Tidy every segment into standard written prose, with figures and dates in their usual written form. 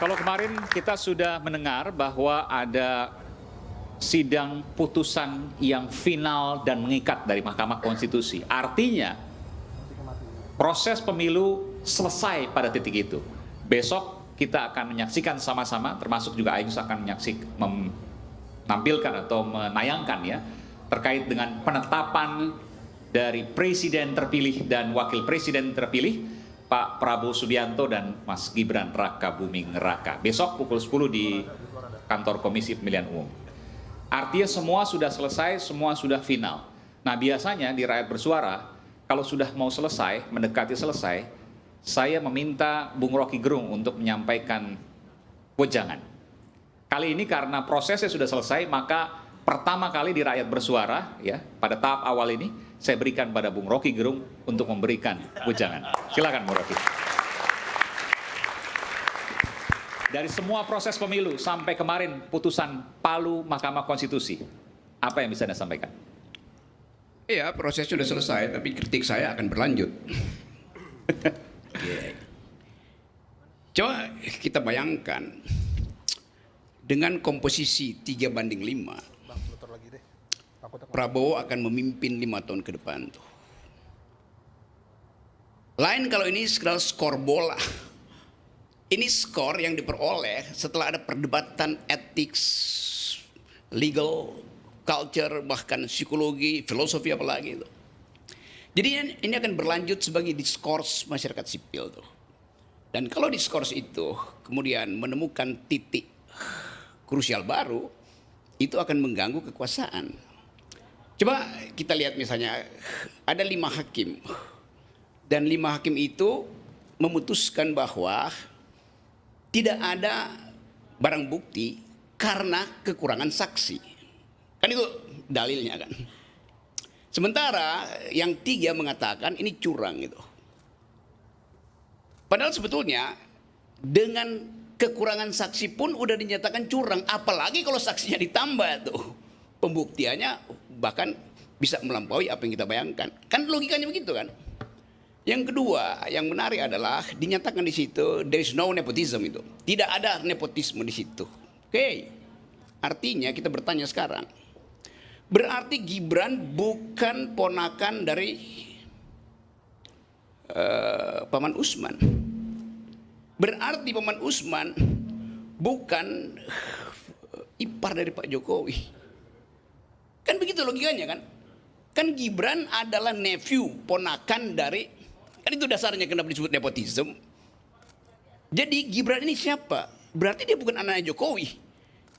Kalau kemarin kita sudah mendengar bahwa ada sidang putusan yang final dan mengikat dari Mahkamah Konstitusi. Artinya proses pemilu selesai pada titik itu. Besok kita akan menyaksikan sama-sama, termasuk juga Ainus akan menampilkan atau menayangkan ya, terkait dengan penetapan dari Presiden terpilih dan Wakil Presiden terpilih, Pak Prabowo Subianto dan Mas Gibran Rakabuming Raka. Besok pukul 10 di kantor Komisi Pemilihan Umum. Artinya semua sudah selesai, semua sudah final. Nah biasanya di Rakyat Bersuara, kalau sudah mau selesai, mendekati selesai, saya meminta Bung Rocky Gerung untuk menyampaikan wejangan. Kali ini karena prosesnya sudah selesai, maka pertama kali di Rakyat Bersuara, ya, pada tahap awal ini, saya berikan pada Bung Rocky Gerung untuk memberikan wejangan. Silakan Bung Rocky. Dari semua proses pemilu sampai kemarin putusan Palu Mahkamah Konstitusi, apa yang bisa Anda sampaikan? Iya, proses sudah selesai, tapi kritik saya akan berlanjut. Coba kita bayangkan dengan komposisi 3:5, Prabowo akan memimpin 5 tahun ke depan tuh. Lain kalau ini sekedar skor bola. Ini skor yang diperoleh setelah ada perdebatan etik, legal, culture, bahkan psikologi, filosofi apalagi itu. Jadi ini akan berlanjut sebagai diskurs masyarakat sipil tuh. Dan kalau diskurs itu kemudian menemukan titik krusial baru, itu akan mengganggu kekuasaan. Coba kita lihat misalnya ada 5 hakim. Dan 5 hakim itu memutuskan bahwa tidak ada barang bukti karena kekurangan saksi. Kan itu dalilnya kan. Sementara yang 3 mengatakan ini curang gitu. Padahal sebetulnya dengan kekurangan saksi pun udah dinyatakan curang. Apalagi kalau saksinya ditambah tuh. Pembuktiannya bahkan bisa melampaui apa yang kita bayangkan. Kan logikanya begitu kan. Yang kedua, yang menarik adalah dinyatakan di situ there is no nepotism itu. Tidak ada nepotisme di situ. Oke. Artinya kita bertanya sekarang. Berarti Gibran bukan ponakan dari Paman Usman. Berarti Paman Usman bukan ipar dari Pak Jokowi. Kan begitu logikanya kan? Kan Gibran adalah nephew, ponakan dari, kan itu dasarnya kenapa disebut nepotisme. Jadi Gibran ini siapa? Berarti dia bukan anaknya Jokowi.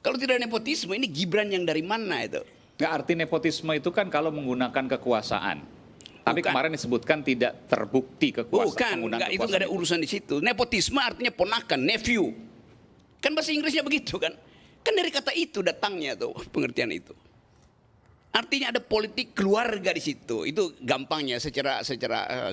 Kalau tidak nepotisme, ini Gibran yang dari mana itu? Nggak, arti nepotisme itu kan kalau menggunakan kekuasaan. Tapi Bukan. kemarin disebutkan tidak terbukti kekuasaan. Bukan, itu nggak ada urusan di situ. Nepotisme artinya ponakan, nephew. Kan bahasa Inggrisnya begitu kan? Kan dari kata itu datangnya tuh pengertian itu. Artinya ada politik keluarga di situ. Itu gampangnya secara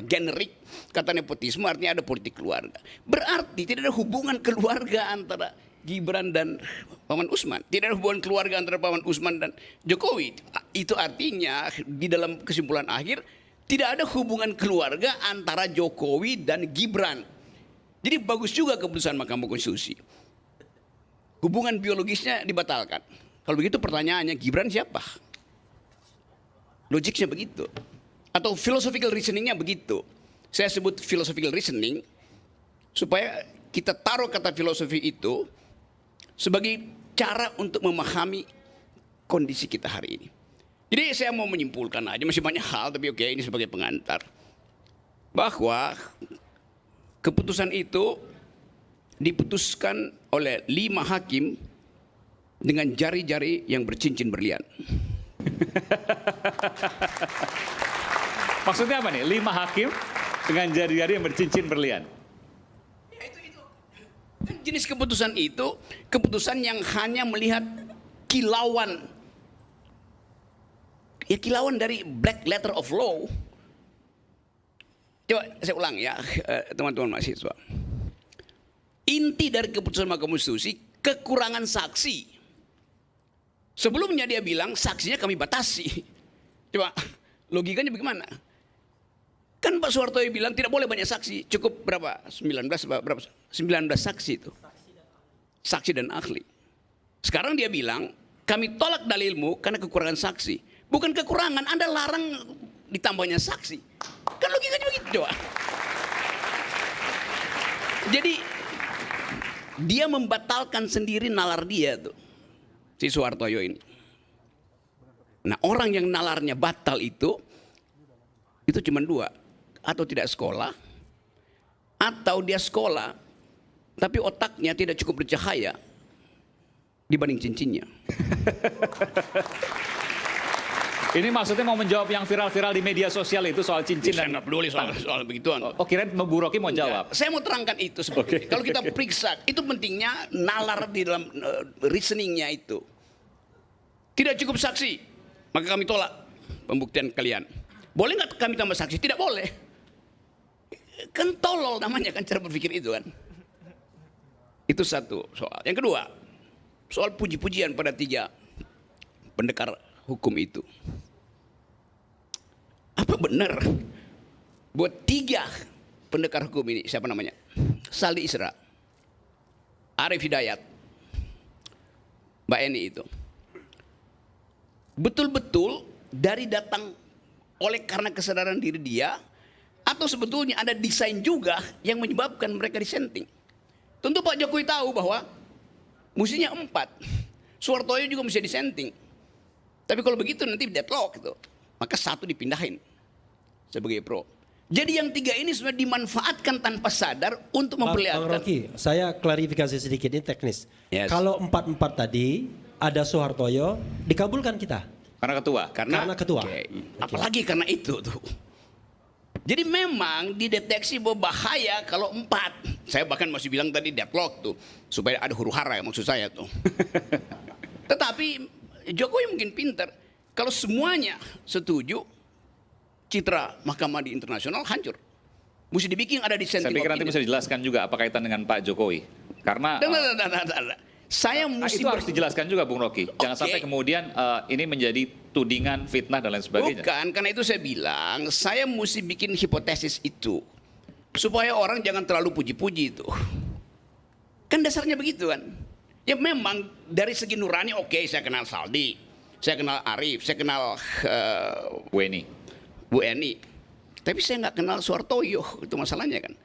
generik kata nepotisme artinya ada politik keluarga. Berarti tidak ada hubungan keluarga antara Gibran dan Paman Usman. Tidak ada hubungan keluarga antara Paman Usman dan Jokowi. Itu artinya di dalam kesimpulan akhir tidak ada hubungan keluarga antara Jokowi dan Gibran. Jadi bagus juga keputusan Mahkamah Konstitusi. Hubungan biologisnya dibatalkan. Kalau begitu pertanyaannya Gibran siapa? Logiknya begitu. Atau philosophical reasoningnya begitu. Saya sebut philosophical reasoning supaya kita taruh kata filosofi itu sebagai cara untuk memahami kondisi kita hari ini. Jadi saya mau menyimpulkan aja, masih banyak hal tapi oke, ini sebagai pengantar. Bahwa keputusan itu diputuskan oleh 5 hakim dengan jari-jari yang bercincin berlian. Maksudnya apa nih? 5 hakim dengan jari-jari yang bercincin berlian. Ya, itu. Kan jenis keputusan itu keputusan yang hanya melihat kilauan. Ya kilauan dari black letter of law. Coba saya ulang ya teman-teman mahasiswa. Inti dari keputusan Mahkamah Konstitusi kekurangan saksi. Sebelumnya dia bilang saksinya kami batasi. Coba logikanya bagaimana? Kan Pak Soeharto bilang tidak boleh banyak saksi, cukup berapa? 19 saksi itu. saksi dan ahli. Sekarang dia bilang, kami tolak dalilmu karena kekurangan saksi. Bukan kekurangan, Anda larang ditambahnya saksi. Kan logikanya begitu. Jadi dia membatalkan sendiri nalar dia tuh, si Soehartoyo ini. Nah, orang yang nalarnya batal itu cuma dua. Atau tidak sekolah, atau dia sekolah, tapi otaknya tidak cukup bercahaya dibanding cincinnya. Ini maksudnya mau menjawab yang viral-viral di media sosial itu soal cincin Saya dan nggak peduli soal begituan. Oh, kirain Bu Rocky mau jawab. Saya mau terangkan itu sebenarnya. Kalau kita periksa, itu pentingnya nalar di dalam reasoningnya itu. Tidak cukup saksi, maka kami tolak pembuktian kalian. Boleh nggak kami tambah saksi? Tidak boleh. Kan tolol namanya kan cara berpikir itu kan. Itu satu soal. Yang kedua, soal puji-pujian pada 3 pendekar hukum itu. Apa benar buat 3 pendekar hukum ini, siapa namanya? Saldi Isra, Arif Hidayat, Mbak Eni itu betul-betul dari datang oleh karena kesadaran diri dia, atau sebetulnya ada desain juga yang menyebabkan mereka disenting. Tentu Pak Jokowi tahu bahwa mestinya 4, Soehartoyo juga mesti disenting. Tapi kalau begitu nanti deadlock gitu, maka 1 dipindahin sebagai pro. Jadi yang 3 ini sebenarnya dimanfaatkan tanpa sadar untuk memperlihatkan. Bang Rocky, saya klarifikasi sedikit, ini teknis. Yes. Kalau 4-4 tadi ada Soehartoyo, dikabulkan kita. Karena ketua. Karena ketua. Okay. Apalagi karena itu tuh. Jadi memang dideteksi bahwa bahaya kalau 4. Saya bahkan masih bilang tadi deadlock tuh, supaya ada huru hara ya maksud saya tuh. Tetapi Jokowi mungkin pintar. Kalau semuanya setuju, citra mahkamah di internasional hancur. Mesti dibikin ada dissenting Saya pikir nanti opinion. bisa dijelaskan juga apa kaitan dengan Pak Jokowi. Karena Saya mesti itu harus dijelaskan juga Bung Rocky. Jangan Oke. sampai kemudian ini menjadi tudingan, fitnah dan lain sebagainya. Bukan, karena itu saya bilang, saya mesti bikin hipotesis itu. Supaya orang jangan terlalu puji-puji itu. Kan dasarnya begitu kan. Ya memang dari segi nurani oke, saya kenal Saldi, saya kenal Arif, saya kenal Bu Eni. Bu Eni. Tapi saya nggak kenal Soehartoyo, itu masalahnya kan.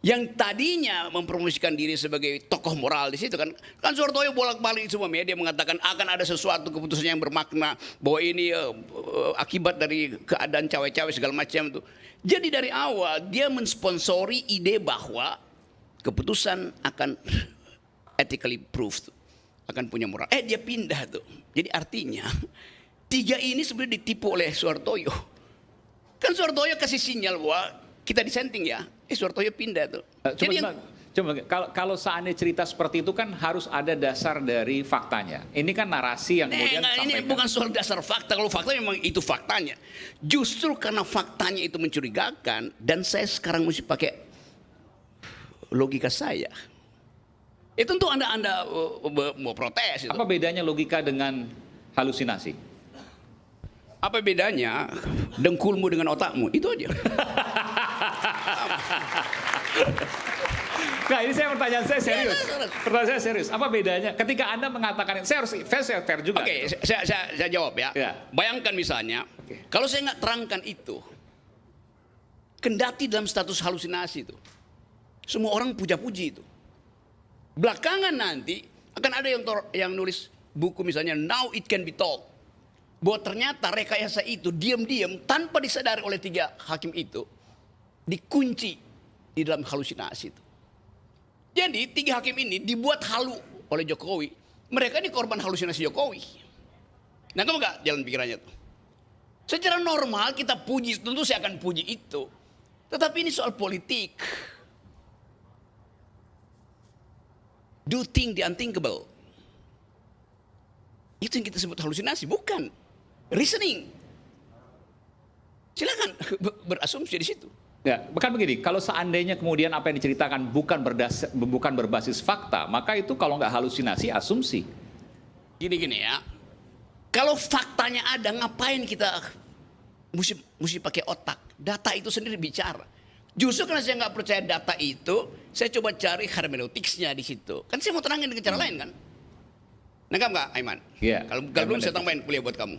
Yang tadinya mempromosikan diri sebagai tokoh moral di situ kan Soehartoyo bolak-balik semua media mengatakan akan ada sesuatu keputusan yang bermakna bahwa ini akibat dari keadaan cawe-cawe segala macam itu. Jadi dari awal dia mensponsori ide bahwa keputusan akan ethically proved, akan punya moral. Dia pindah tuh. Jadi artinya 3 ini sebenarnya ditipu oleh Soehartoyo. Kan Soehartoyo kasih sinyal bahwa kita dissenting ya. Soehartoyo pindah tuh. Coba kalau seandainya cerita seperti itu kan harus ada dasar dari faktanya. Ini kan narasi yang kemudian ini sampaikan. bukan soal dasar fakta. Kalau fakta memang itu faktanya. Justru karena faktanya itu mencurigakan dan saya sekarang mesti pakai logika saya. Tentu Anda mau protes itu. Apa bedanya logika dengan halusinasi? Apa bedanya dengkulmu dengan otakmu? Itu aja. Nah, ini pertanyaan saya serius. Pertanyaan saya serius. Apa bedanya ketika Anda mengatakan saya harus fair juga? Oke, gitu. saya jawab ya. Ya. Bayangkan misalnya, kalau saya nggak terangkan itu, kendati dalam status halusinasi itu, semua orang puja-puji itu. Belakangan nanti akan ada yang nulis buku misalnya Now It Can Be Told, bahwa ternyata rekayasa itu diam-diam tanpa disadari oleh 3 hakim itu dikunci di dalam halusinasi itu. Jadi 3 hakim ini dibuat halu oleh Jokowi. Mereka ini korban halusinasi Jokowi. Nah, kamu nggak jalan pikirannya tuh? Secara normal kita puji, tentu saya akan puji itu. Tetapi ini soal politik. Do think the unthinkable. Itu yang kita sebut halusinasi, bukan reasoning. Silakan berasumsi di situ. Ya, bukan begini. Kalau seandainya kemudian apa yang diceritakan bukan berbasis fakta, maka itu kalau nggak halusinasi, asumsi. Gini ya. Kalau faktanya ada, ngapain kita mesti pakai otak? Data itu sendiri bicara. Justru karena saya nggak percaya data itu, saya coba cari hermeneutiksnya di situ. Kan saya mau tenangin dengan cara lain kan. Nangkap nggak, Aiman? Iya. Kalau belum saya tambahin kuliah buat kamu.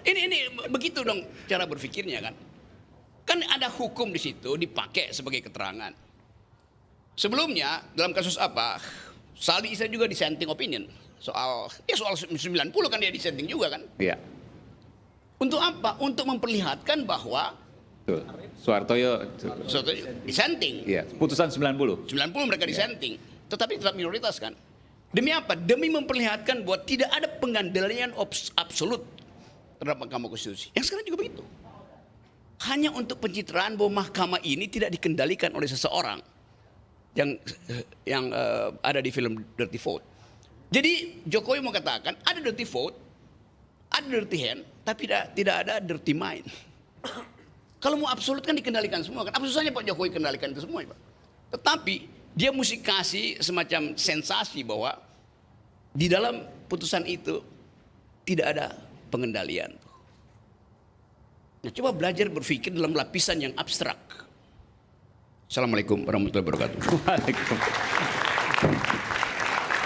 ini begitu dong cara berpikirnya kan. Kan ada hukum di situ dipakai sebagai keterangan. Sebelumnya dalam kasus apa? Saldi Isra juga dissenting opinion soal 90 kan dia dissenting juga kan. Iya. Untuk apa? Untuk memperlihatkan bahwa Betul. Soehartoyo. suatu dissenting. Iya. Putusan 90. 90 mereka dissenting, tetapi tetap minoritas kan. Demi apa? Demi memperlihatkan bahwa tidak ada pengendalian absolut terhadap Mahkamah Konstitusi. Yang sekarang juga begitu. Hanya untuk pencitraan bahwa mahkamah ini tidak dikendalikan oleh seseorang yang ada di film Dirty Vote. Jadi Jokowi mau katakan ada dirty vote, ada dirty hand, tapi tidak ada dirty mind. Kalau mau absolut kan dikendalikan semua kan. Apa susahnya Pak Jokowi kendalikan itu semua, Pak? Tetapi dia mesti kasih semacam sensasi bahwa di dalam putusan itu tidak ada pengendalian. Nah, coba belajar berpikir dalam lapisan yang abstrak. Assalamualaikum warahmatullahi wabarakatuh.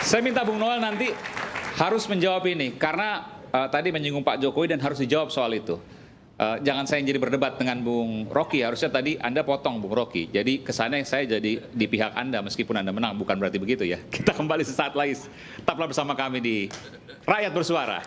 Saya minta Bung Noel nanti harus menjawab ini karena tadi menyinggung Pak Jokowi dan harus dijawab soal itu. Jangan saya yang jadi berdebat dengan Bung Rocky, harusnya tadi Anda potong Bung Rocky. Jadi kesannya saya jadi di pihak Anda meskipun Anda menang, bukan berarti begitu ya. Kita kembali sesaat lagi. Tetaplah bersama kami di Rakyat Bersuara.